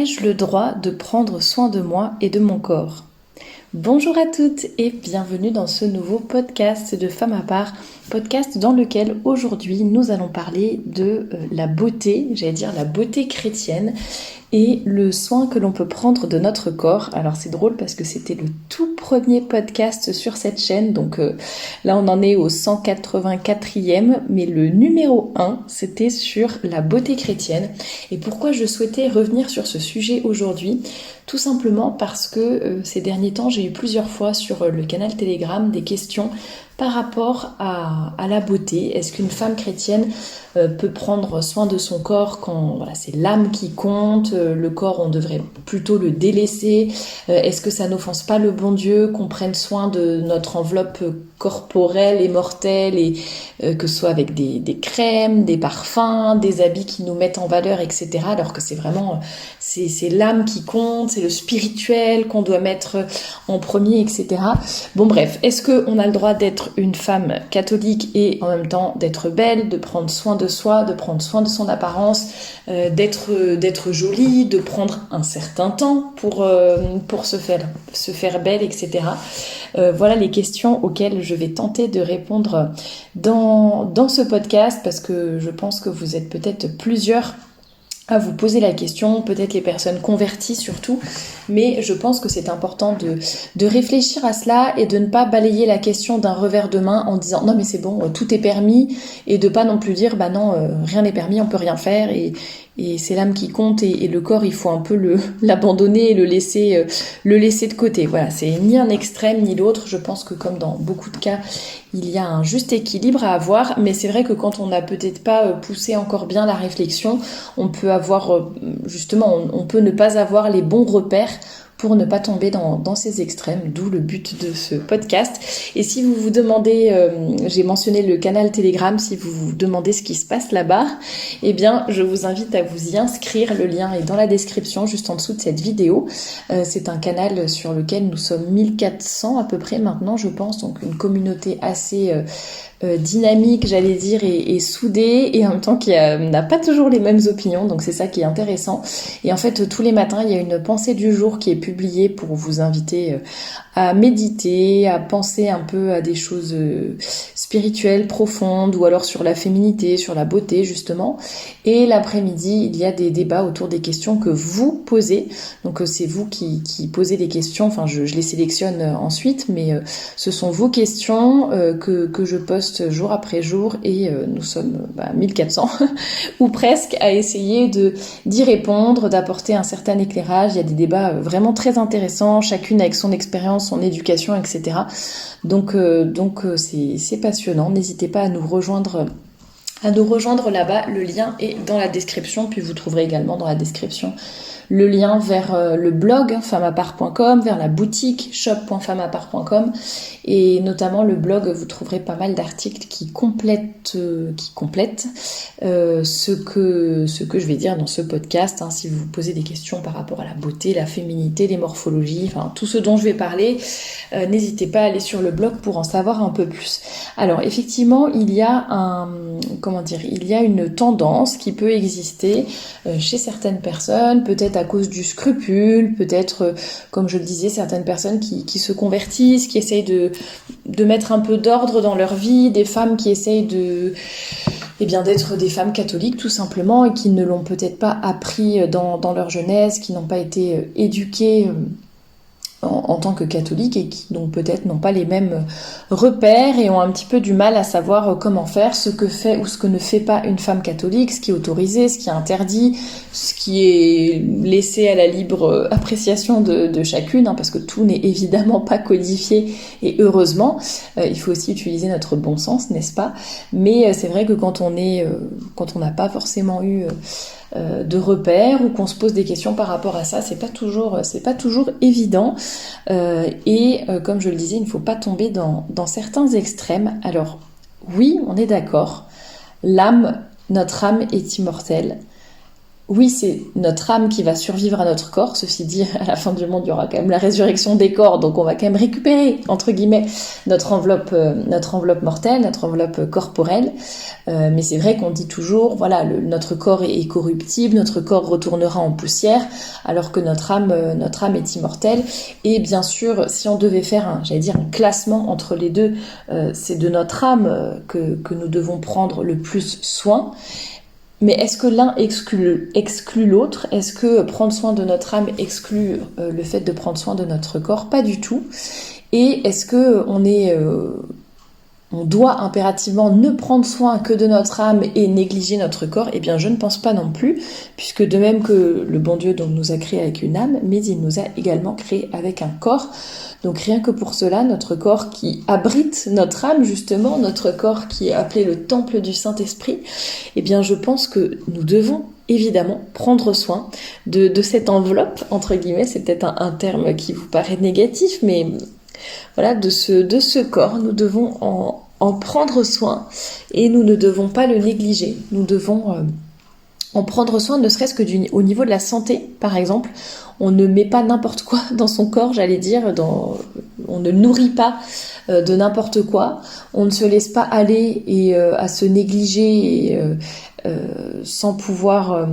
Ai-je le droit de prendre soin de moi et de mon corps ? Bonjour à toutes et bienvenue dans ce nouveau podcast de Femme à part, podcast dans lequel aujourd'hui nous allons parler de la beauté, j'allais dire la beauté chrétienne et le soin que l'on peut prendre de notre corps. Alors c'est drôle parce que c'était le tout premier podcast sur cette chaîne, donc là on en est au 184e, mais le numéro 1 c'était sur la beauté chrétienne. Et pourquoi je souhaitais revenir sur ce sujet aujourd'hui ? Tout simplement parce que ces derniers temps j'ai eu plusieurs fois sur le canal Telegram des questions par rapport à la beauté. Est-ce qu'une femme chrétienne peut prendre soin de son corps quand c'est l'âme qui compte, le corps on devrait plutôt le délaisser, est-ce que ça n'offense pas le bon Dieu qu'on prenne soin de notre enveloppe corporelle et mortelle et que ce soit avec des crèmes, des parfums, des habits qui nous mettent en valeur, etc. Alors que c'est vraiment c'est l'âme qui compte, c'est le spirituel qu'on doit mettre en premier, etc. Bon bref, est-ce qu'on a le droit d'être une femme catholique et en même temps d'être belle, de prendre soin de soi, de prendre soin de son apparence, d'être jolie, de prendre un certain temps pour se faire belle, etc. Voilà les questions auxquelles je vais tenter de répondre dans ce podcast parce que je pense que vous êtes peut-être plusieurs à vous poser la question, peut-être les personnes converties surtout, mais je pense que c'est important de réfléchir à cela et de ne pas balayer la question d'un revers de main en disant non mais c'est bon, tout est permis, et de pas non plus dire bah non, rien n'est permis, on peut rien faire, et c'est l'âme qui compte et le corps il faut un peu l'abandonner et le laisser de côté. Voilà, c'est ni un extrême ni l'autre. Je pense que comme dans beaucoup de cas, il y a un juste équilibre à avoir, mais c'est vrai que quand on n'a peut-être pas poussé encore bien la réflexion, on peut avoir justement, on peut ne pas avoir les bons repères pour ne pas tomber dans ces extrêmes, d'où le but de ce podcast. Et si vous vous demandez, j'ai mentionné le canal Telegram, si vous vous demandez ce qui se passe là-bas, eh bien je vous invite à vous y inscrire, le lien est dans la description, juste en dessous de cette vidéo. C'est un canal sur lequel nous sommes 1400 à peu près maintenant, je pense, donc une communauté assez dynamique, j'allais dire, et soudée, et en même temps qui n'a pas toujours les mêmes opinions, donc c'est ça qui est intéressant. Et en fait, tous les matins, il y a une pensée du jour qui est publiée pour vous inviter à méditer, à penser un peu à des choses spirituelles, profondes, ou alors sur la féminité, sur la beauté, justement. Et l'après-midi, il y a des débats autour des questions que vous posez. Donc c'est vous qui posez des questions, enfin je les sélectionne ensuite, mais ce sont vos questions que je poste jour après jour, et nous sommes 1400 ou presque à essayer d'y répondre, d'apporter un certain éclairage. Il y a des débats vraiment très intéressants, chacune avec son expérience, son éducation, etc. Donc c'est passionnant. N'hésitez pas à nous rejoindre là-bas. Le lien est dans la description, puis vous trouverez également dans la description le lien vers le blog femmeapart.com, vers la boutique shop.femmeapart.com, et notamment le blog, vous trouverez pas mal d'articles qui complètent ce que je vais dire dans ce podcast, hein. Si vous vous posez des questions par rapport à la beauté, la féminité, les morphologies, enfin tout ce dont je vais parler, n'hésitez pas à aller sur le blog pour en savoir un peu plus. Alors effectivement, il y a une tendance qui peut exister chez certaines personnes, peut-être à cause du scrupule, peut-être, comme je le disais, certaines personnes qui se convertissent, qui essayent de mettre un peu d'ordre dans leur vie, des femmes qui essayent d'être des femmes catholiques tout simplement, et qui ne l'ont peut-être pas appris dans leur jeunesse, qui n'ont pas été éduquées en tant que catholiques, et qui donc peut-être n'ont pas les mêmes repères et ont un petit peu du mal à savoir comment faire, ce que fait ou ce que ne fait pas une femme catholique, ce qui est autorisé, ce qui est interdit, ce qui est laissé à la libre appréciation de chacune, hein, parce que tout n'est évidemment pas codifié, et heureusement, il faut aussi utiliser notre bon sens, n'est-ce pas ? Mais c'est vrai que quand on n'a pas forcément eu de repères, ou qu'on se pose des questions par rapport à ça, c'est pas toujours évident, et comme je le disais, il ne faut pas tomber dans certains extrêmes. Alors oui, on est d'accord, notre âme est immortelle, oui, c'est notre âme qui va survivre à notre corps. Ceci dit, à la fin du monde, il y aura quand même la résurrection des corps, donc on va quand même récupérer, entre guillemets, notre enveloppe mortelle, notre enveloppe corporelle. Mais c'est vrai qu'on dit toujours, voilà, notre corps est corruptible, notre corps retournera en poussière, alors que notre âme est immortelle. Et bien sûr, si on devait faire un classement entre les deux, c'est de notre âme que nous devons prendre le plus soin. Mais est-ce que l'un exclut l'autre? Est-ce que prendre soin de notre âme exclut le fait de prendre soin de notre corps? Pas du tout. Et est-ce que on doit impérativement ne prendre soin que de notre âme et négliger notre corps? Eh bien, je ne pense pas non plus, puisque de même que le bon Dieu donc, nous a créés avec une âme, mais il nous a également créés avec un corps. Donc rien que pour cela, notre corps qui abrite notre âme, justement, notre corps qui est appelé le temple du Saint-Esprit, eh bien, je pense que nous devons évidemment prendre soin de cette enveloppe, entre guillemets. C'est peut-être un terme qui vous paraît négatif, mais voilà, de ce corps, nous devons en prendre soin et nous ne devons pas le négliger. Nous devons en prendre soin, ne serait-ce que au niveau de la santé, par exemple. On ne met pas n'importe quoi dans son corps, j'allais dire, on ne nourrit pas de n'importe quoi, on ne se laisse pas aller et à se négliger et, sans pouvoir,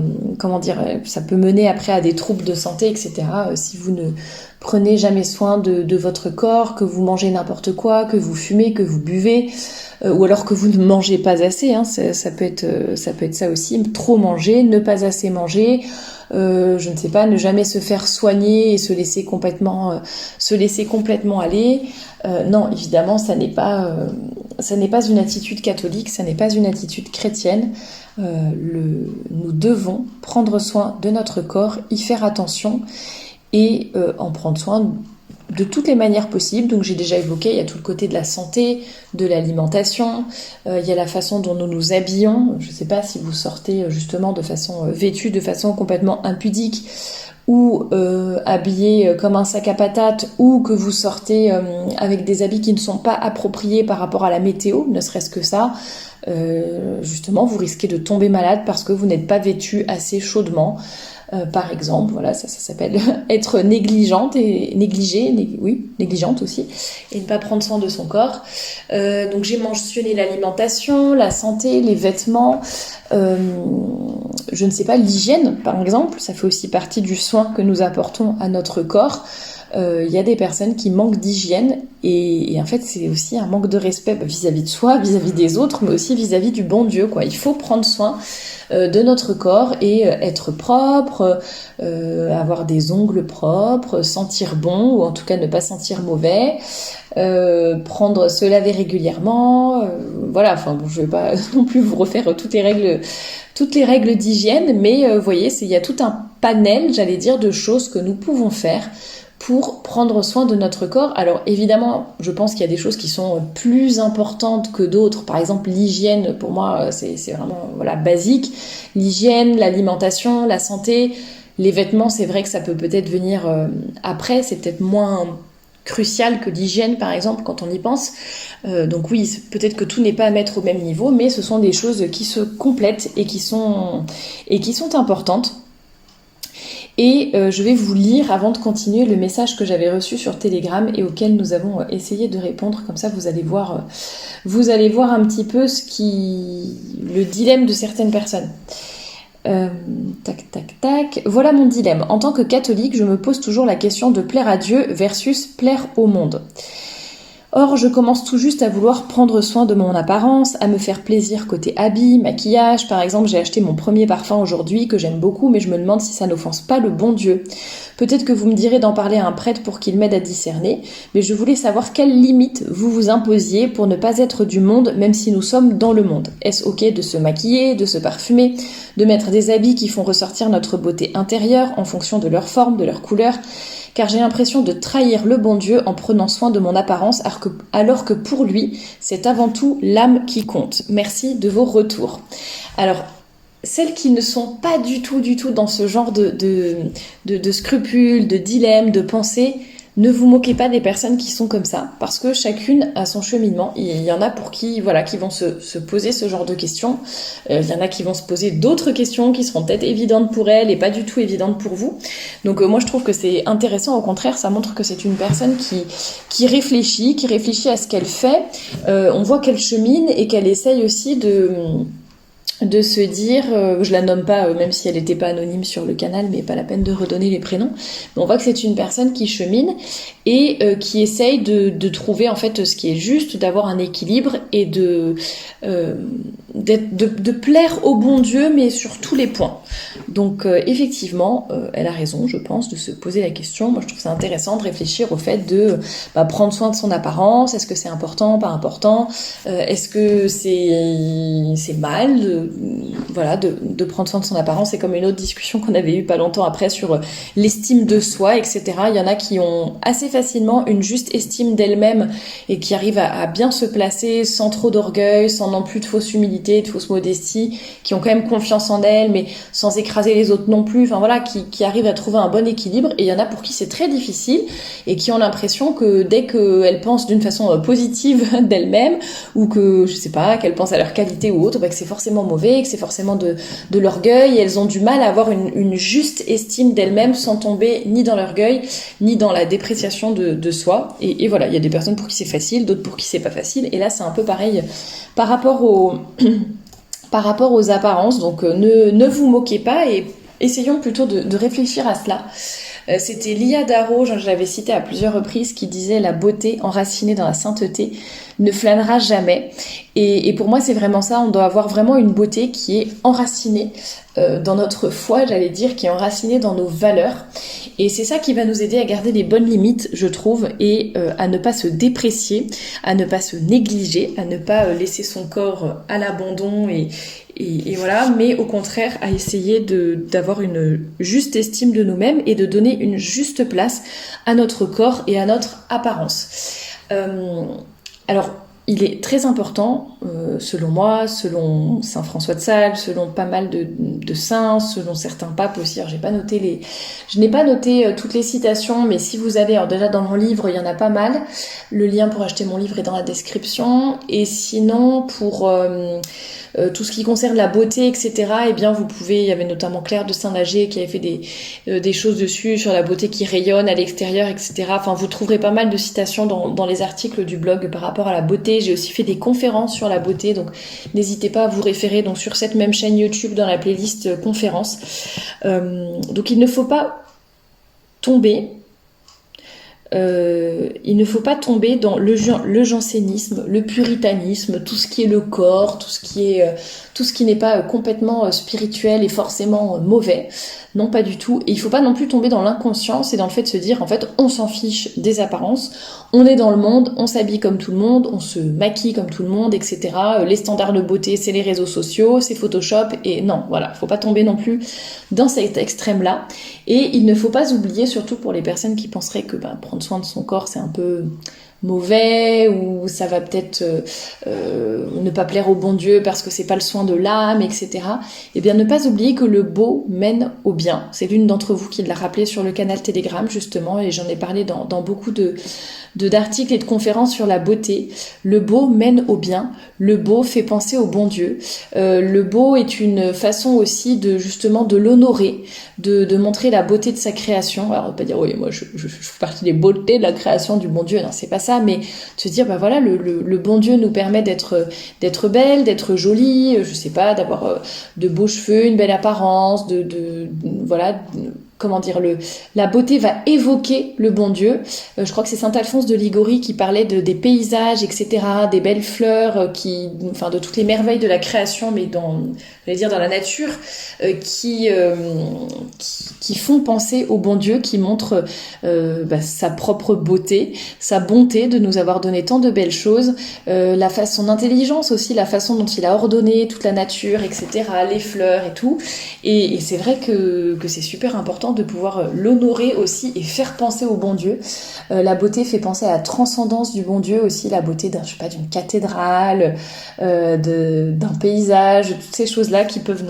ça peut mener après à des troubles de santé, etc. Si vous ne prenez jamais soin de votre corps, que vous mangez n'importe quoi, que vous fumez, que vous buvez, ou alors que vous ne mangez pas assez, hein, ça peut être ça aussi, trop manger, ne pas assez manger, je ne sais pas, ne jamais se faire soigner et se laisser complètement aller. Non, évidemment, ça n'est pas une attitude catholique, ça n'est pas une attitude chrétienne. Nous devons prendre soin de notre corps, y faire attention et en prendre soin de toutes les manières possibles. Donc j'ai déjà évoqué, il y a tout le côté de la santé, de l'alimentation, il y a la façon dont nous nous habillons. Je ne sais pas si vous sortez justement de façon vêtue, de façon complètement impudique, ou habillé comme un sac à patates, ou que vous sortez avec des habits qui ne sont pas appropriés par rapport à la météo, ne serait-ce que ça. Justement, vous risquez de tomber malade parce que vous n'êtes pas vêtu assez chaudement. Par exemple, voilà, ça s'appelle être négligente et négligente aussi, et ne pas prendre soin de son corps. Donc j'ai mentionné l'alimentation, la santé, les vêtements, je ne sais pas, l'hygiène par exemple, ça fait aussi partie du soin que nous apportons à notre corps. Il y a des personnes qui manquent d'hygiène et en fait c'est aussi un manque de respect vis-à-vis de soi, vis-à-vis des autres, mais aussi vis-à-vis du bon Dieu, quoi. Il faut prendre soin de notre corps et être propre, avoir des ongles propres, sentir bon ou en tout cas ne pas sentir mauvais, se laver régulièrement, voilà, enfin bon, je vais pas non plus vous refaire toutes les règles d'hygiène, mais vous voyez, il y a tout un panel, j'allais dire, de choses que nous pouvons faire pour prendre soin de notre corps. Alors évidemment, je pense qu'il y a des choses qui sont plus importantes que d'autres. Par exemple, l'hygiène, pour moi, c'est vraiment basique. L'hygiène, l'alimentation, la santé, les vêtements, c'est vrai que ça peut-être venir après. C'est peut-être moins crucial que l'hygiène, par exemple, quand on y pense. Donc oui, peut-être que tout n'est pas à mettre au même niveau, mais ce sont des choses qui se complètent et qui sont importantes. Et je vais vous lire, avant de continuer, le message que j'avais reçu sur Telegram et auquel nous avons essayé de répondre. Comme ça, vous allez voir un petit peu le dilemme de certaines personnes. Voilà mon dilemme. En tant que catholique, je me pose toujours la question de plaire à Dieu versus plaire au monde. Or, je commence tout juste à vouloir prendre soin de mon apparence, à me faire plaisir côté habits, maquillage. Par exemple, j'ai acheté mon premier parfum aujourd'hui que j'aime beaucoup, mais je me demande si ça n'offense pas le bon Dieu. Peut-être que vous me direz d'en parler à un prêtre pour qu'il m'aide à discerner, mais je voulais savoir quelles limites vous vous imposiez pour ne pas être du monde, même si nous sommes dans le monde. Est-ce ok de se maquiller, de se parfumer, de mettre des habits qui font ressortir notre beauté intérieure en fonction de leur forme, de leur couleur ? Car j'ai l'impression de trahir le bon Dieu en prenant soin de mon apparence, alors que pour lui, c'est avant tout l'âme qui compte. Merci de vos retours. Alors, celles qui ne sont pas du tout dans ce genre de scrupules, de dilemmes, de pensées, Ne vous moquez pas des personnes qui sont comme ça, parce que chacune a son cheminement. Il y en a pour qui, voilà, qui vont se poser ce genre de questions. Il y en a qui vont se poser d'autres questions qui seront peut-être évidentes pour elles et pas du tout évidentes pour vous. Donc moi je trouve que c'est intéressant, au contraire, ça montre que c'est une personne qui réfléchit à ce qu'elle fait. On voit qu'elle chemine et qu'elle essaye aussi de se dire, je la nomme pas, même si elle n'était pas anonyme sur le canal, mais pas la peine de redonner les prénoms, mais on voit que c'est une personne qui chemine et qui essaye de trouver en fait ce qui est juste, d'avoir un équilibre et de plaire au bon Dieu, mais sur tous les points. Donc effectivement, elle a raison, je pense, de se poser la question. Moi je trouve ça intéressant de réfléchir au fait de prendre soin de son apparence. Est-ce que c'est important, pas important, est-ce que c'est mal voilà, de prendre soin de son apparence. C'est comme une autre discussion qu'on avait eue pas longtemps après sur l'estime de soi, etc. Il y en a qui ont assez facilement une juste estime d'elles-mêmes et qui arrivent à bien se placer sans trop d'orgueil, sans non plus de fausse humilité, de fausse modestie, qui ont quand même confiance en elles, mais sans écraser les autres non plus. Enfin voilà, qui arrivent à trouver un bon équilibre. Et il y en a pour qui c'est très difficile et qui ont l'impression que dès qu'elles pensent d'une façon positive d'elles-mêmes ou que, je sais pas, qu'elles pensent à leur qualité ou autre, que c'est forcément mauvais, que c'est forcément de l'orgueil, et elles ont du mal à avoir une juste estime d'elles-mêmes sans tomber ni dans l'orgueil ni dans la dépréciation de soi. Et voilà, il y a des personnes pour qui c'est facile, d'autres pour qui c'est pas facile, et là c'est un peu pareil par rapport aux apparences. Donc ne vous moquez pas et essayons plutôt de réfléchir à cela. C'était Lia Darrow, je l'avais cité à plusieurs reprises, qui disait: la beauté enracinée dans la sainteté ne flânera jamais. Et pour moi c'est vraiment ça, on doit avoir vraiment une beauté qui est enracinée dans notre foi, j'allais dire, qui est enracinée dans nos valeurs. Et c'est ça qui va nous aider à garder les bonnes limites, je trouve, et à ne pas se déprécier, à ne pas se négliger, à ne pas laisser son corps à l'abandon et voilà, mais au contraire à essayer d'avoir une juste estime de nous-mêmes et de donner une juste place à notre corps et à notre apparence. Alors, il est très important, selon moi, selon saint François de Sales, selon pas mal de saints, selon certains papes aussi. Alors, je n'ai pas noté toutes les citations, mais si vous avez, alors déjà dans mon livre, il y en a pas mal. Le lien pour acheter mon livre est dans la description. Et sinon, pour tout ce qui concerne la beauté, etc., eh bien, vous pouvez, il y avait notamment Claire de Saint-Nager qui avait fait des choses dessus sur la beauté qui rayonne à l'extérieur, etc. Enfin, vous trouverez pas mal de citations dans les articles du blog par rapport à la beauté. J'ai aussi fait des conférences sur la beauté, donc n'hésitez pas à vous référer donc sur cette même chaîne YouTube dans la playlist conférences. Donc il ne faut pas tomber dans le jansénisme, le puritanisme, tout ce qui est le corps, tout ce qui n'est pas complètement spirituel et forcément mauvais. Non, pas du tout. Et il faut pas non plus tomber dans l'inconscience et dans le fait de se dire, en fait, on s'en fiche des apparences, on est dans le monde, on s'habille comme tout le monde, on se maquille comme tout le monde, etc. Les standards de beauté, c'est les réseaux sociaux, c'est Photoshop, et non, voilà, faut pas tomber non plus dans cet extrême-là. Et il ne faut pas oublier, surtout pour les personnes qui penseraient que prendre soin de son corps, c'est un peu mauvais, ou ça va peut-être ne pas plaire au bon Dieu parce que c'est pas le soin de l'âme, etc. Eh bien, ne pas oublier que le beau mène au bien. C'est l'une d'entre vous qui l'a rappelé sur le canal Telegram, justement, et j'en ai parlé dans beaucoup d'articles et de conférences sur la beauté. Le beau mène au bien, le beau fait penser au bon Dieu. Le beau est une façon aussi de l'honorer, de montrer la beauté de sa création. Alors on peut pas dire oui, moi je fais partie des beautés de la création du bon Dieu, non, c'est pas ça, mais de se dire voilà, le bon Dieu nous permet d'être belle, d'être jolie, je sais pas, d'avoir de beaux cheveux, une belle apparence, voilà, comment dire, la beauté va évoquer le bon Dieu. Je crois que c'est saint Alphonse de Liguori qui parlait des paysages, etc., des belles fleurs, de toutes les merveilles de la création, mais dans la nature, qui font penser au bon Dieu, qui montrent sa propre beauté, sa bonté de nous avoir donné tant de belles choses, son intelligence aussi, la façon dont il a ordonné toute la nature, etc., les fleurs et tout. Et c'est vrai que c'est super important de pouvoir l'honorer aussi et faire penser au bon Dieu. La beauté fait penser à la transcendance du bon Dieu aussi, la beauté d'une cathédrale, d'un paysage, toutes ces choses-là qui peuvent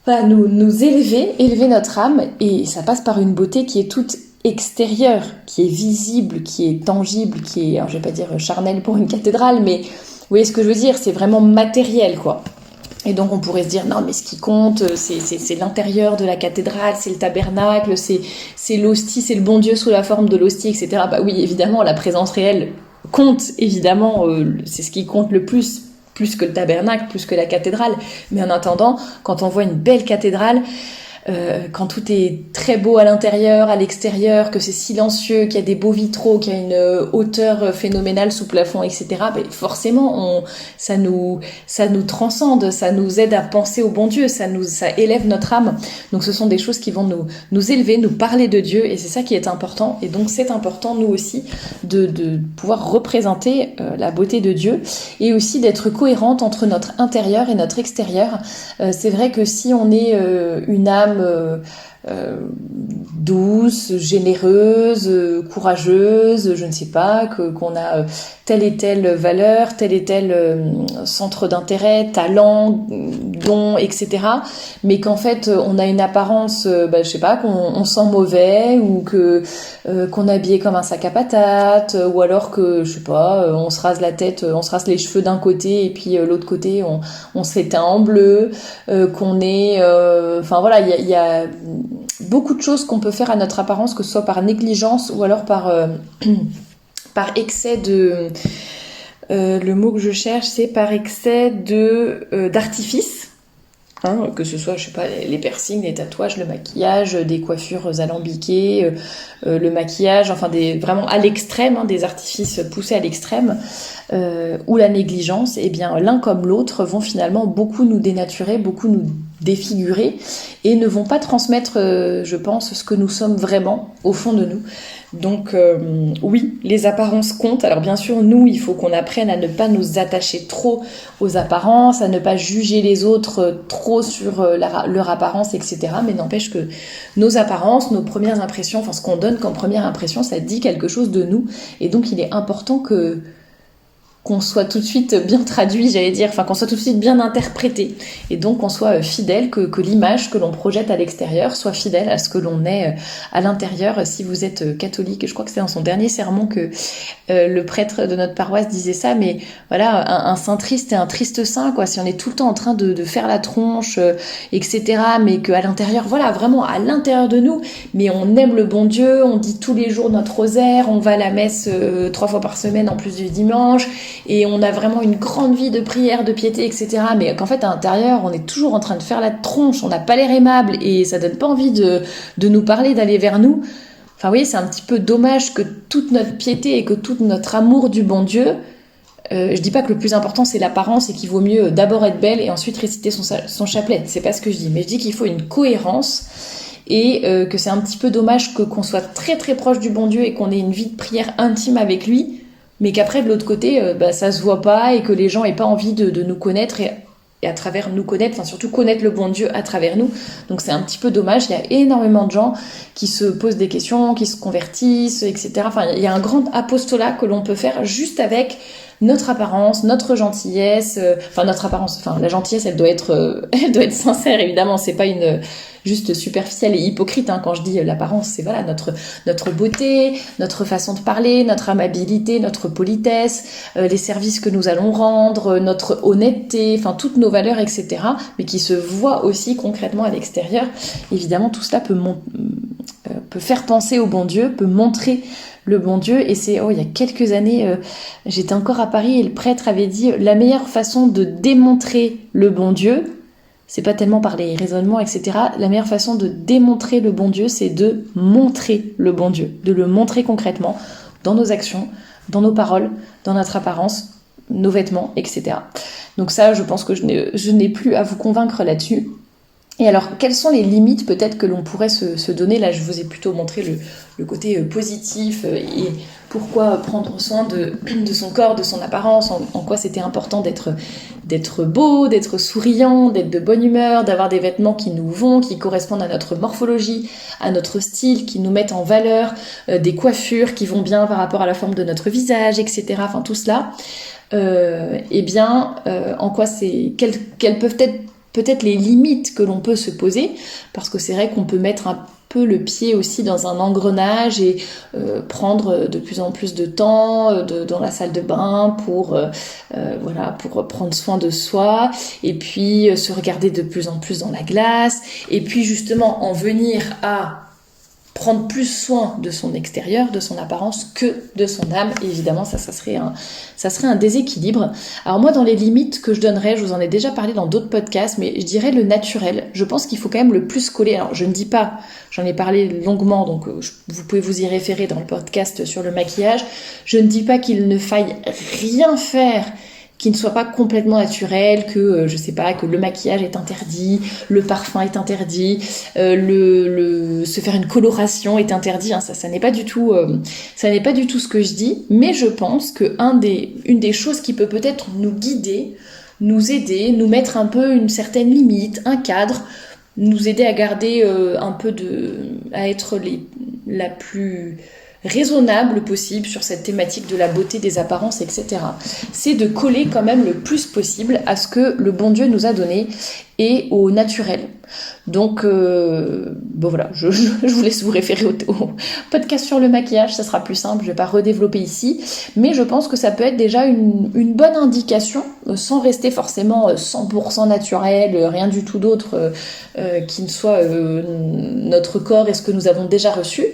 nous élever notre âme, et ça passe par une beauté qui est toute extérieur, qui est visible, qui est tangible, qui est, alors je vais pas dire charnel pour une cathédrale, mais vous voyez ce que je veux dire, c'est vraiment matériel, quoi. Et donc on pourrait se dire, non mais ce qui compte, c'est l'intérieur de la cathédrale, c'est le tabernacle, c'est l'hostie, c'est le bon Dieu sous la forme de l'hostie, etc. Bah oui, évidemment, la présence réelle compte, évidemment, c'est ce qui compte le plus que le tabernacle, plus que la cathédrale. Mais en attendant, quand on voit une belle cathédrale, quand tout est très beau à l'intérieur, à l'extérieur, que c'est silencieux, qu'il y a des beaux vitraux, qu'il y a une hauteur phénoménale sous plafond, etc., ben forcément, ça nous transcende, ça nous aide à penser au bon Dieu, ça élève notre âme. Donc ce sont des choses qui vont nous élever, nous parler de Dieu, et c'est ça qui est important. Et donc c'est important, nous aussi, de pouvoir représenter la beauté de Dieu, et aussi d'être cohérente entre notre intérieur et notre extérieur. C'est vrai que si on est une âme douce, généreuse, courageuse, je ne sais pas, qu'on a telle et telle valeur, tel et tel centre d'intérêt, talent, don, etc. Mais qu'en fait on a une apparence, je sais pas, qu'on sent mauvais, ou qu'on est habillé comme un sac à patates, ou alors que je sais pas, on se rase la tête, on se rase les cheveux d'un côté et puis l'autre côté on se fait teint en bleu, qu'on est, enfin voilà, il y a beaucoup de choses qu'on peut faire à notre apparence, que ce soit par négligence ou alors par excès de... le mot que je cherche, c'est par excès d'artifice. Hein, que ce soit, je sais pas, les piercings, les tatouages, le maquillage, des coiffures alambiquées, le maquillage, enfin vraiment à l'extrême, hein, des artifices poussés à l'extrême, ou la négligence, et bien l'un comme l'autre vont finalement beaucoup nous dénaturer, beaucoup nous défigurer, et ne vont pas transmettre, je pense, ce que nous sommes vraiment au fond de nous. Donc oui, les apparences comptent. Alors bien sûr, nous, il faut qu'on apprenne à ne pas nous attacher trop aux apparences, à ne pas juger les autres trop sur leur apparence, etc. Mais n'empêche que nos apparences, nos premières impressions, enfin ce qu'on donne comme première impression, ça dit quelque chose de nous. Et donc il est important qu'on soit tout de suite bien traduit, j'allais dire, enfin qu'on soit tout de suite bien interprété, et donc qu'on soit fidèle, que l'image que l'on projette à l'extérieur soit fidèle à ce que l'on est à l'intérieur. Si vous êtes catholique, je crois que c'est dans son dernier sermon que le prêtre de notre paroisse disait ça, mais voilà, un saint triste et un triste saint, quoi. Si on est tout le temps en train de faire la tronche, etc., mais qu'à l'intérieur, voilà, vraiment à l'intérieur de nous, mais on aime le bon Dieu, on dit tous les jours notre rosaire, on va à la messe 3 fois par semaine en plus du dimanche, et on a vraiment une grande vie de prière, de piété, etc. Mais qu'en fait, à l'intérieur, on est toujours en train de faire la tronche, on n'a pas l'air aimable, et ça donne pas envie de nous parler, d'aller vers nous. Enfin, vous voyez, c'est un petit peu dommage que toute notre piété et que tout notre amour du bon Dieu, je dis pas que le plus important c'est l'apparence et qu'il vaut mieux d'abord être belle et ensuite réciter son chapelet, c'est pas ce que je dis, mais je dis qu'il faut une cohérence, et que c'est un petit peu dommage qu'on soit très très proche du bon Dieu et qu'on ait une vie de prière intime avec lui, mais qu'après de l'autre côté ça se voit pas, et que les gens aient pas envie de nous connaître, et à travers nous connaître, enfin surtout connaître le bon Dieu à travers nous. Donc c'est un petit peu dommage. Il y a énormément de gens qui se posent des questions, qui se convertissent, etc. Enfin, il y a un grand apostolat que l'on peut faire juste avec notre apparence, notre gentillesse, notre apparence, la gentillesse, elle doit être sincère, évidemment, c'est pas une juste superficielle et hypocrite, hein. Quand je dis l'apparence, c'est voilà notre beauté, notre façon de parler, notre amabilité, notre politesse, les services que nous allons rendre, notre honnêteté, enfin toutes nos valeurs, etc., mais qui se voient aussi concrètement à l'extérieur. Évidemment, tout cela peut faire penser au bon Dieu, peut montrer le bon Dieu. Et c'est, il y a quelques années, j'étais encore à Paris et le prêtre avait dit la meilleure façon de démontrer le bon Dieu, c'est pas tellement par les raisonnements, etc. La meilleure façon de démontrer le bon Dieu, c'est de montrer le bon Dieu, de le montrer concrètement dans nos actions, dans nos paroles, dans notre apparence, nos vêtements, etc. Donc ça, je pense que je n'ai plus à vous convaincre là-dessus. Et alors, quelles sont les limites peut-être que l'on pourrait se donner? Là, je vous ai plutôt montré le côté positif et pourquoi prendre soin de son corps, de son apparence, en quoi c'était important d'être beau, d'être souriant, d'être de bonne humeur, d'avoir des vêtements qui nous vont, qui correspondent à notre morphologie, à notre style, qui nous mettent en valeur, des coiffures qui vont bien par rapport à la forme de notre visage, etc. Enfin, tout cela. En quoi quelles peuvent être peut-être les limites que l'on peut se poser, parce que c'est vrai qu'on peut mettre un peu le pied aussi dans un engrenage et prendre de plus en plus de temps dans la salle de bain pour prendre soin de soi et puis se regarder de plus en plus dans la glace et puis justement en venir à prendre plus soin de son extérieur, de son apparence que de son âme. Et évidemment, ça serait un déséquilibre. Alors moi, dans les limites que je donnerais, je vous en ai déjà parlé dans d'autres podcasts, mais je dirais le naturel. Je pense qu'il faut quand même le plus coller. Alors je ne dis pas, j'en ai parlé longuement, donc vous pouvez vous y référer dans le podcast sur le maquillage. Je ne dis pas qu'il ne faille rien faire qui ne soit pas complètement naturel, que que le maquillage est interdit, le parfum est interdit, se faire une coloration est interdit, hein, ça n'est pas du tout ce que je dis, mais je pense que une des choses qui peut peut-être nous guider, nous aider, nous mettre un peu une certaine limite, un cadre, nous aider à garder à être la plus raisonnable possible sur cette thématique de la beauté, des apparences, etc. C'est de coller quand même le plus possible à ce que le bon Dieu nous a donné et au naturel. Donc, voilà, je vous laisse vous référer au podcast sur le maquillage, ça sera plus simple, je ne vais pas redévelopper ici, mais je pense que ça peut être déjà une bonne indication, sans rester forcément 100% naturel, rien du tout d'autre qui ne soit notre corps et ce que nous avons déjà reçu,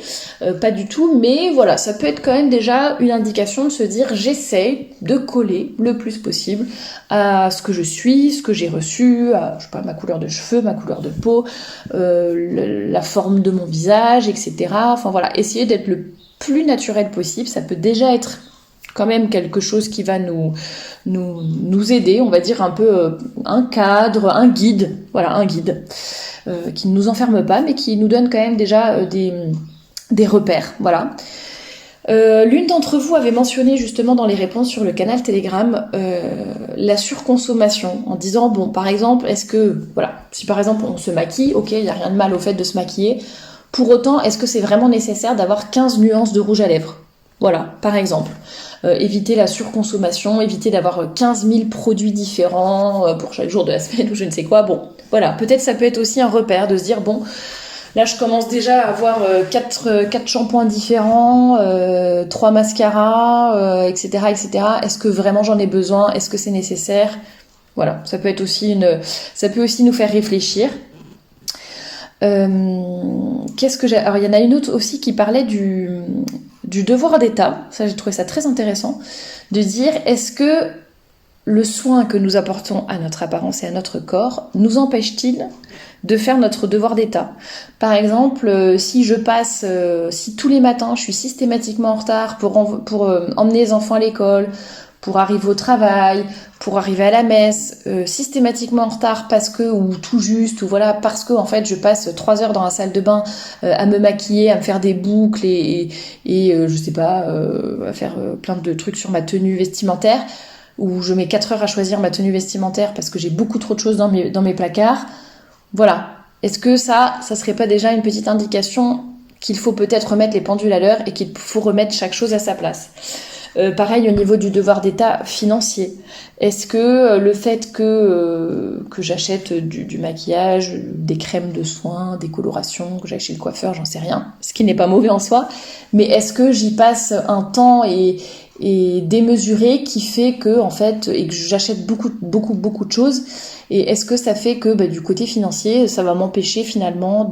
pas du tout, mais voilà, ça peut être quand même déjà une indication de se dire j'essaie de coller le plus possible à ce que je suis, ce que j'ai reçu, à, ma couleur de cheveux, ma couleur de peau, la forme de mon visage, etc. Enfin voilà, essayer d'être le plus naturel possible, ça peut déjà être quand même quelque chose qui va nous aider, on va dire un peu un cadre, un guide, qui ne nous enferme pas, mais qui nous donne quand même déjà des repères, voilà. L'une d'entre vous avait mentionné justement dans les réponses sur le canal Telegram la surconsommation en disant bon par exemple si par exemple on se maquille, ok il n'y a rien de mal au fait de se maquiller, pour autant est-ce que c'est vraiment nécessaire d'avoir 15 nuances de rouge à lèvres, voilà par exemple. Éviter la surconsommation, éviter d'avoir 15 000 produits différents pour chaque jour de la semaine ou je ne sais quoi, bon voilà, peut-être ça peut être aussi un repère de se dire bon là, je commence déjà à avoir 4 shampoings différents, 3 mascaras, etc., etc. Est-ce que vraiment j'en ai besoin? Est-ce que c'est nécessaire? Voilà, ça peut aussi nous faire réfléchir. Alors, il y en a une autre aussi qui parlait du devoir d'État. Ça, j'ai trouvé ça très intéressant. De dire, est-ce que le soin que nous apportons à notre apparence et à notre corps nous empêche-t-il de faire notre devoir d'État? Par exemple, si tous les matins je suis systématiquement en retard pour emmener les enfants à l'école, pour arriver au travail, pour arriver à la messe, systématiquement en retard parce que en fait je passe 3 heures dans la salle de bain à me maquiller, à me faire des boucles et à faire plein de trucs sur ma tenue vestimentaire, où je mets 4 heures à choisir ma tenue vestimentaire parce que j'ai beaucoup trop de choses dans mes placards. Voilà. Est-ce que ça serait pas déjà une petite indication qu'il faut peut-être remettre les pendules à l'heure et qu'il faut remettre chaque chose à sa place? Pareil au niveau du devoir d'État financier. Est-ce que le fait que j'achète du maquillage, des crèmes de soins, des colorations, que j'aille chez le coiffeur, j'en sais rien, ce qui n'est pas mauvais en soi, mais est-ce que j'y passe un temps et démesuré qui fait que j'achète beaucoup de choses, et est-ce que ça fait que du côté financier ça va m'empêcher finalement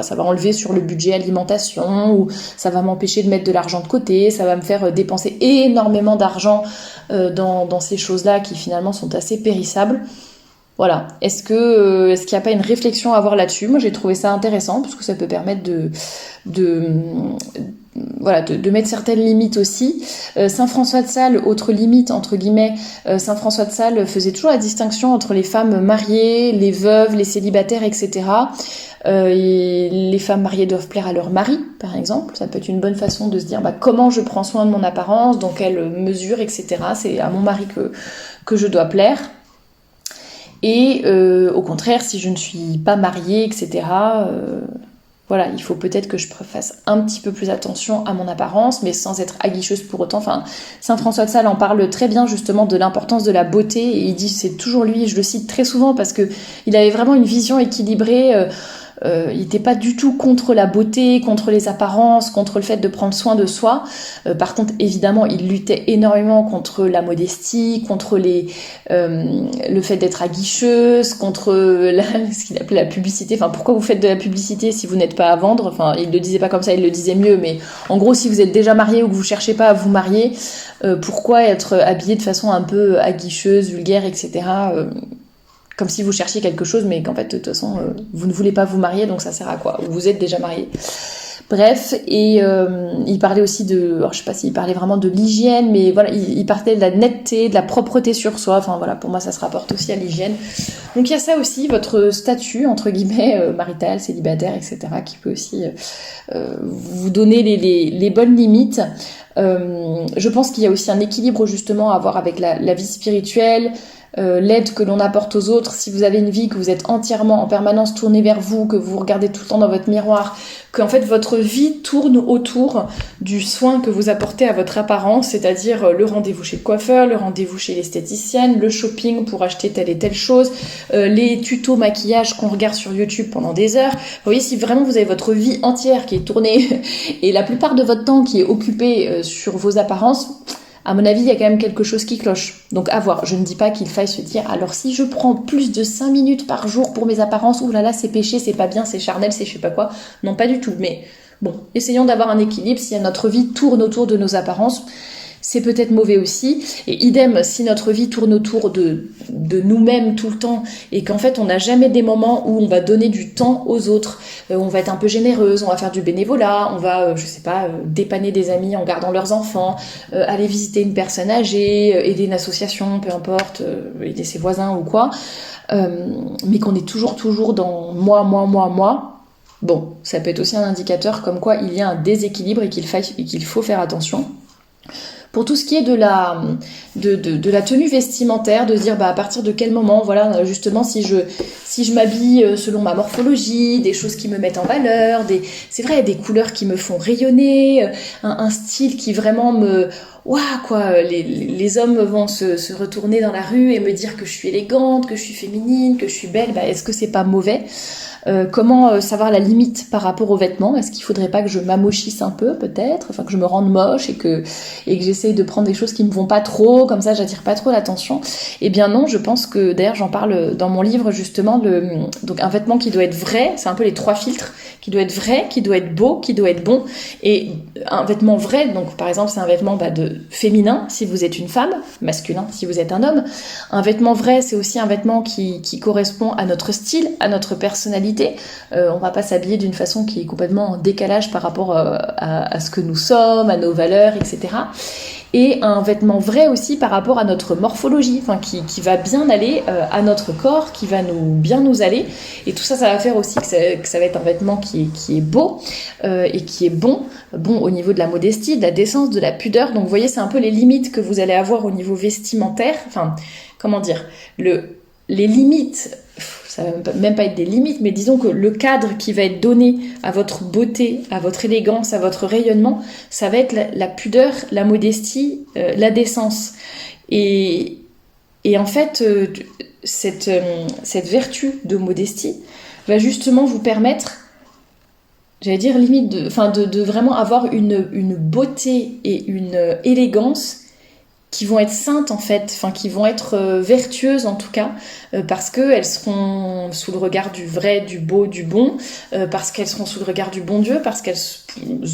ça va enlever sur le budget alimentation, ou ça va m'empêcher de mettre de l'argent de côté, ça va me faire dépenser énormément d'argent dans ces choses-là qui finalement sont assez périssables. Voilà. Est-ce qu'il n'y a pas une réflexion à avoir là-dessus? Moi, j'ai trouvé ça intéressant parce que ça peut permettre de mettre certaines limites aussi. Saint François de Sales, autre limite entre guillemets, Saint François de Sales faisait toujours la distinction entre les femmes mariées, les veuves, les célibataires, etc. Et les femmes mariées doivent plaire à leur mari, par exemple. Ça peut être une bonne façon de se dire comment je prends soin de mon apparence, dans quelle mesure, etc. C'est à mon mari que je dois plaire. Et au contraire, si je ne suis pas mariée, etc., il faut peut-être que je fasse un petit peu plus attention à mon apparence, mais sans être aguicheuse pour autant. Enfin, Saint François de Sales en parle très bien justement de l'importance de la beauté, et il dit, c'est toujours lui, je le cite très souvent parce que il avait vraiment une vision équilibrée il n'était pas du tout contre la beauté, contre les apparences, contre le fait de prendre soin de soi. Par contre, évidemment, il luttait énormément contre la modestie, contre le fait d'être aguicheuse, contre ce qu'il appelait la publicité. Enfin, pourquoi vous faites de la publicité si vous n'êtes pas à vendre? Enfin, il le disait pas comme ça, il le disait mieux, mais en gros, si vous êtes déjà marié ou que vous cherchez pas à vous marier, pourquoi être habillé de façon un peu aguicheuse, vulgaire, etc. Comme si vous cherchiez quelque chose, mais qu'en fait, de toute façon, vous ne voulez pas vous marier, donc ça sert à quoi? Ou vous êtes déjà marié. Bref, et il parlait aussi alors je sais pas s'il parlait vraiment de l'hygiène, mais voilà, il parlait de la netteté, de la propreté sur soi. Enfin voilà, pour moi, ça se rapporte aussi à l'hygiène. Donc il y a ça aussi, votre statut, entre guillemets, marital, célibataire, etc., qui peut aussi vous donner les bonnes limites. Je pense qu'il y a aussi un équilibre justement à avoir avec la vie spirituelle, l'aide que l'on apporte aux autres. Si vous avez une vie, que vous êtes entièrement en permanence tourné vers vous, que vous regardez tout le temps dans votre miroir, que en fait votre vie tourne autour du soin que vous apportez à votre apparence, c'est-à-dire le rendez-vous chez le coiffeur, le rendez-vous chez l'esthéticienne, le shopping pour acheter telle et telle chose, les tutos maquillage qu'on regarde sur YouTube pendant des heures. Vous voyez, si vraiment vous avez votre vie entière qui est tournée et la plupart de votre temps qui est occupé sur vos apparences, à mon avis, il y a quand même quelque chose qui cloche. Donc à voir. Je ne dis pas qu'il faille se dire, alors si je prends plus de 5 minutes par jour pour mes apparences, oulala, c'est péché, c'est pas bien, c'est charnel, c'est je sais pas quoi. Non, pas du tout. Mais bon, essayons d'avoir un équilibre. Si notre vie tourne autour de nos apparences, c'est peut-être mauvais aussi. Et idem, si notre vie tourne autour de nous-mêmes tout le temps et qu'en fait on n'a jamais des moments où on va donner du temps aux autres, on va être un peu généreuse, on va faire du bénévolat, on va, je sais pas, dépanner des amis en gardant leurs enfants, aller visiter une personne âgée, aider une association, peu importe, aider ses voisins ou quoi, mais qu'on est toujours dans moi. Bon, ça peut être aussi un indicateur comme quoi il y a un déséquilibre et qu'il faut faire attention. Pour tout ce qui est de la tenue vestimentaire, de se dire à partir de quel moment, voilà, justement, si je m'habille selon ma morphologie, des choses qui me mettent en valeur, c'est vrai, des couleurs qui me font rayonner, un style qui vraiment me... Waouh, quoi, les hommes vont se retourner dans la rue et me dire que je suis élégante, que je suis féminine, que je suis belle, est-ce que c'est pas mauvais ? Comment savoir la limite par rapport aux vêtements? Est-ce qu'il faudrait pas que je m'amochisse un peu, peut-être, enfin que je me rende moche et que j'essaye de prendre des choses qui me vont pas trop, comme ça j'attire pas trop l'attention? Eh bien non, je pense que, d'ailleurs j'en parle dans mon livre justement, donc un vêtement qui doit être vrai, c'est un peu les 3 filtres, qui doit être vrai, qui doit être beau, qui doit être bon, et un vêtement vrai, donc par exemple c'est un vêtement de féminin si vous êtes une femme, masculin si vous êtes un homme. Un vêtement vrai, c'est aussi un vêtement qui correspond à notre style, à notre personnalité. On va pas s'habiller d'une façon qui est complètement en décalage par rapport à ce que nous sommes, à nos valeurs, etc. Et un vêtement vrai aussi par rapport à notre morphologie, enfin qui va bien aller à notre corps, qui va bien nous aller. Et tout ça va faire aussi que ça va être un vêtement qui est beau et qui est bon au niveau de la modestie, de la décence, de la pudeur. Donc vous voyez, c'est un peu les limites que vous allez avoir au niveau vestimentaire. Enfin, comment dire, les limites, ça va même pas être des limites, mais disons que le cadre qui va être donné à votre beauté, à votre élégance, à votre rayonnement, ça va être la pudeur, la modestie, la décence. Et en fait, cette vertu de modestie va justement vous permettre, j'allais dire limite, de vraiment avoir une beauté et une élégance qui vont être saintes en fait, enfin qui vont être vertueuses en tout cas, parce qu'elles seront sous le regard du vrai, du beau, du bon, parce qu'elles seront sous le regard du bon Dieu, parce qu'elles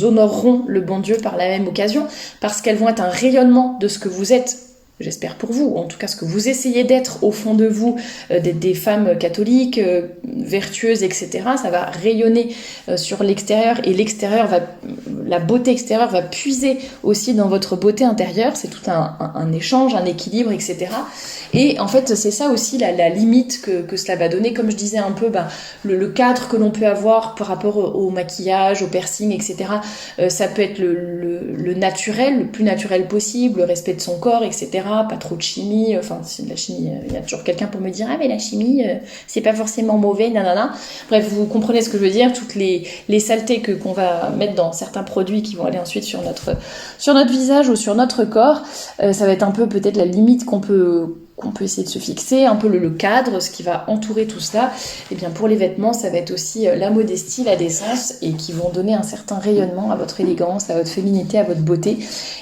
honoreront le bon Dieu par la même occasion, parce qu'elles vont être un rayonnement de ce que vous êtes. J'espère pour vous, en tout cas ce que vous essayez d'être au fond de vous, d'être des femmes catholiques, vertueuses, etc. Ça va rayonner sur l'extérieur et la beauté extérieure va puiser aussi dans votre beauté intérieure. C'est tout un échange, un équilibre, etc. Et en fait, c'est ça aussi la limite que cela va donner. Comme je disais un peu, le cadre que l'on peut avoir par rapport au maquillage, au piercing, etc. Ça peut être le naturel, le plus naturel possible, le respect de son corps, etc. Pas trop de chimie, enfin c'est de la chimie, il y a toujours quelqu'un pour me dire mais la chimie c'est pas forcément mauvais, nanana. Bref, vous comprenez ce que je veux dire, toutes les saletés qu'on va mettre dans certains produits qui vont aller ensuite sur notre visage ou sur notre corps, ça va être un peu peut-être la limite qu'on peut qu'on peut essayer de se fixer, un peu le cadre, ce qui va entourer tout cela. Et bien pour les vêtements, ça va être aussi la modestie, la décence, et qui vont donner un certain rayonnement à votre élégance, à votre féminité, à votre beauté.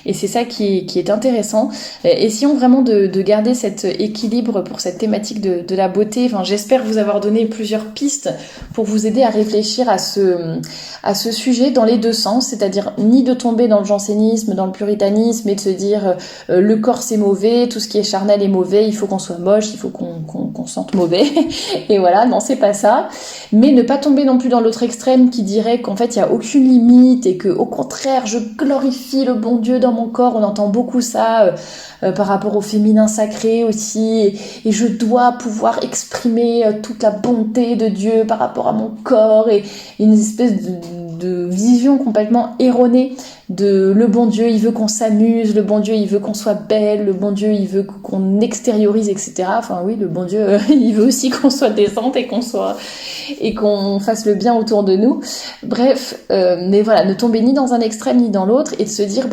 Et c'est ça qui est intéressant. Essayons vraiment de garder cet équilibre pour cette thématique de la beauté. Enfin, j'espère vous avoir donné plusieurs pistes pour vous aider à réfléchir à ce sujet dans les deux sens, c'est-à-dire ni de tomber dans le jansénisme, dans le puritanisme, et de se dire le corps c'est mauvais, tout ce qui est charnel est mauvais, il faut qu'on soit moche, il faut qu'on sente mauvais. Et voilà, non, c'est pas ça. Mais ne pas tomber non plus dans l'autre extrême qui dirait qu'en fait il n'y a aucune limite et que au contraire je glorifie le bon Dieu dans mon corps. On entend beaucoup ça par rapport au féminin sacré aussi, et je dois pouvoir exprimer toute la bonté de Dieu par rapport à mon corps, et une espèce de vision complètement erronée de le bon Dieu, il veut qu'on s'amuse, le bon Dieu, il veut qu'on soit belle, le bon Dieu, il veut qu'on extériorise, etc. Enfin oui, le bon Dieu, il veut aussi qu'on soit décente et qu'on fasse le bien autour de nous. Bref, mais voilà, ne tomber ni dans un extrême ni dans l'autre, et de se dire,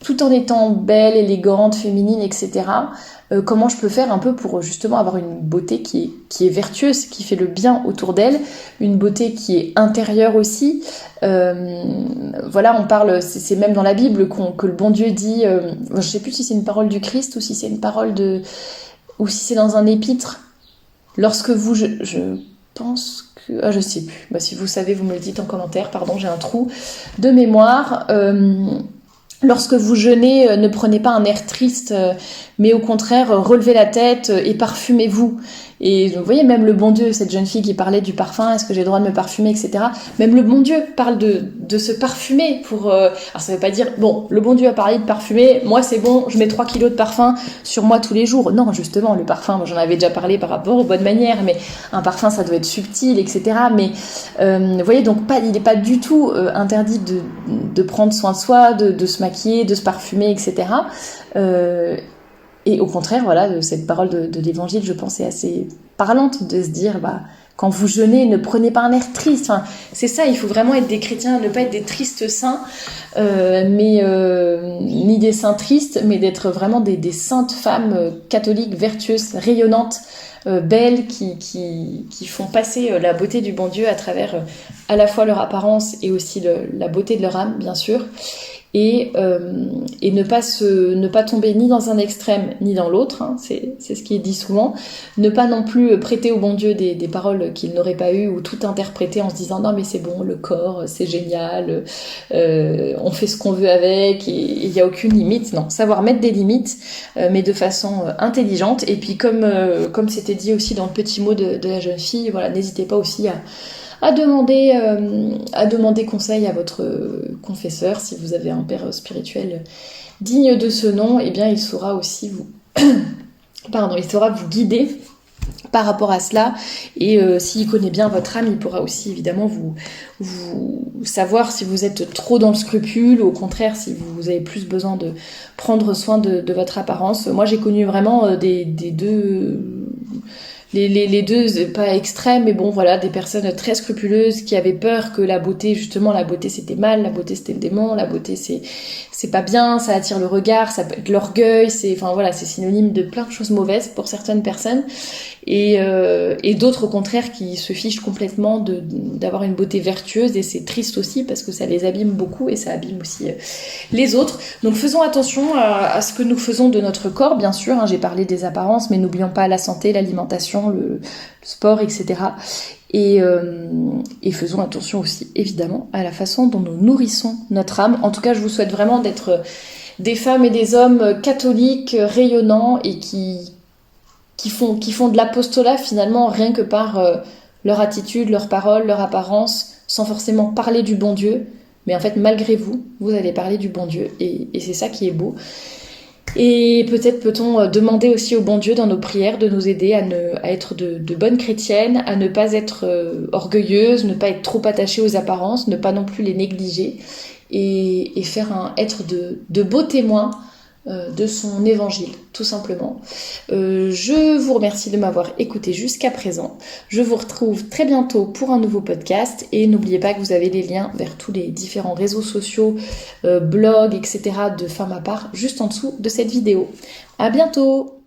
tout en étant belle, élégante, féminine, etc., comment je peux faire un peu pour justement avoir une beauté qui est vertueuse, qui fait le bien autour d'elle, une beauté qui est intérieure aussi. Voilà, on parle, c'est même dans la Bible que le bon Dieu dit, je sais plus si c'est une parole du Christ ou si c'est une parole ou si c'est dans un épître. Lorsque vous, je pense que, je sais plus. Si vous savez, vous me le dites en commentaire. Pardon, j'ai un trou de mémoire. Lorsque vous jeûnez, ne prenez pas un air triste, mais au contraire, relevez la tête et parfumez-vous. Et vous voyez, même le bon Dieu, cette jeune fille qui parlait du parfum, est-ce que j'ai le droit de me parfumer, etc. Même le bon Dieu parle de se parfumer pour... Alors ça veut pas dire, bon, le bon Dieu a parlé de parfumer, moi c'est bon, je mets 3 kilos de parfum sur moi tous les jours. Non, justement, le parfum, j'en avais déjà parlé par rapport aux bonnes manières, mais un parfum, ça doit être subtil, etc. Mais vous voyez, donc il n'est pas du tout interdit de prendre soin de soi, de se maquiller, de se parfumer, etc. Et au contraire, voilà, cette parole de l'évangile, je pense, est assez parlante de se dire, quand vous jeûnez, ne prenez pas un air triste. Enfin, c'est ça, il faut vraiment être des chrétiens, ne pas être des tristes saints, ni des saints tristes, mais d'être vraiment des saintes femmes catholiques, vertueuses, rayonnantes, belles, qui font passer la beauté du bon Dieu à travers à la fois leur apparence et aussi la beauté de leur âme, bien sûr. Et ne pas tomber ni dans un extrême ni dans l'autre, hein, c'est ce qui est dit souvent. Ne pas non plus prêter au bon Dieu des paroles qu'il n'aurait pas eues, ou tout interpréter en se disant non mais c'est bon, le corps c'est génial, on fait ce qu'on veut avec et il n'y a aucune limite. Non, savoir mettre des limites, mais de façon intelligente. Et puis comme c'était dit aussi dans le petit mot de la jeune fille, voilà, n'hésitez pas aussi à demander conseil à votre confesseur. Si vous avez un père spirituel digne de ce nom, eh bien il saura aussi il saura vous guider par rapport à cela, et s'il connaît bien votre âme, il pourra aussi évidemment vous savoir si vous êtes trop dans le scrupule, ou au contraire si vous avez plus besoin de prendre soin de votre apparence. Moi j'ai connu vraiment des deux... Les deux, pas extrêmes, mais bon, voilà, des personnes très scrupuleuses qui avaient peur que la beauté c'était mal, la beauté c'était le démon, la beauté c'est pas bien, ça attire le regard, ça peut être l'orgueil, c'est synonyme de plein de choses mauvaises pour certaines personnes, et d'autres au contraire qui se fichent complètement d'avoir une beauté vertueuse, et c'est triste aussi parce que ça les abîme beaucoup et ça abîme aussi les autres. Donc faisons attention à ce que nous faisons de notre corps, bien sûr, hein, j'ai parlé des apparences, mais n'oublions pas la santé, l'alimentation, le sport, etc. Et faisons attention aussi, évidemment, à la façon dont nous nourrissons notre âme. En tout cas, je vous souhaite vraiment d'être des femmes et des hommes catholiques, rayonnants, et qui font de l'apostolat finalement rien que par leur attitude, leur parole, leur apparence, sans forcément parler du bon Dieu. Mais en fait, malgré vous, vous allez parler du bon Dieu, et c'est ça qui est beau. Et peut-être peut-on demander aussi au bon Dieu dans nos prières de nous aider à être de bonnes chrétiennes, à ne pas être orgueilleuses, ne pas être trop attachées aux apparences, ne pas non plus les négliger, et être de beaux témoins de son évangile, tout simplement. Je vous remercie de m'avoir écouté jusqu'à présent. Je vous retrouve très bientôt pour un nouveau podcast, et n'oubliez pas que vous avez les liens vers tous les différents réseaux sociaux, blogs, etc. de Femme à part juste en dessous de cette vidéo. À bientôt!